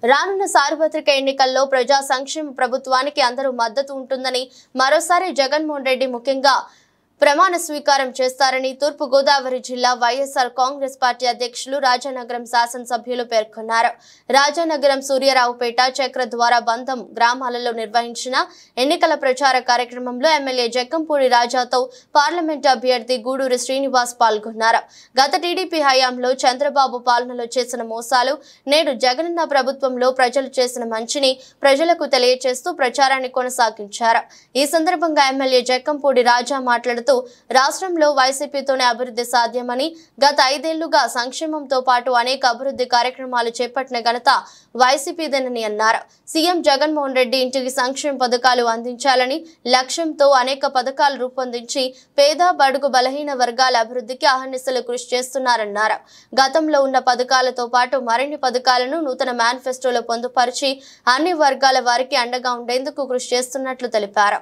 రానున్న సార్వత్రిక ఎన్నికల్లో ప్రజా సంక్షేమ ప్రభుత్వానికి అందరూ మద్దతు ఉంటుందని మరోసారి జగన్మోహన్ రెడ్డి ముఖ్యంగా ప్రమాణ స్వీకారం చేస్తారని తూర్పు గోదావరి జిల్లా వైఎస్ఆర్ కాంగ్రెస్ పార్టీ అధ్యక్షులు రాజానగరం శాసనసభ్యులు పేర్కొన్నారు. రాజానగరం సూర్యారావుపేట చక్రద్వార బంధం గ్రామాలలో నిర్వహించిన ఎన్నికల ప్రచార కార్యక్రమంలో ఎమ్మెల్యే జక్కంపూడి రాజాతో పార్లమెంట్ అభ్యర్థి గూడూరి శ్రీనివాస్ పాల్గొన్నారు. గత టీడీపీ హయాంలో చంద్రబాబు పాలనలో చేసిన మోసాలు, నేడు జగనన్న ప్రభుత్వంలో ప్రజలు చేసిన మంచిని ప్రజలకు తెలియజేస్తూ ప్రచారాన్ని కొనసాగించారు. ఈ సందర్భంగా ఎమ్మెల్యే జక్కంపూడి రాజా మాట్లాడుతూ రాష్ట్రంలో వైసీపీతోనే అభివృద్ధి సాధ్యమని, గత 5 ఏళ్లుగా సంక్షేమంతో పాటు అనేక అభివృద్ధి కార్యక్రమాలు చేపట్టిన ఘనత వైసీపీదేనని అన్నారు. సీఎం జగన్మోహన్ రెడ్డి ఇంటికి సంక్షేమ పథకాలు అందించాలని లక్ష్యంతో అనేక పథకాలు రూపొందించి పేద బడుగు బలహీన వర్గాల అభివృద్ధికి అహర్నిశలు కృషి చేస్తున్నారన్నారు. గతంలో ఉన్న పథకాలతో పాటు మరిన్ని పథకాలను నూతన మేనిఫెస్టోలో పొందుపరిచి అన్ని వర్గాల వారికి అండగా ఉండేందుకు కృషి చేస్తున్నట్లు తెలిపారు.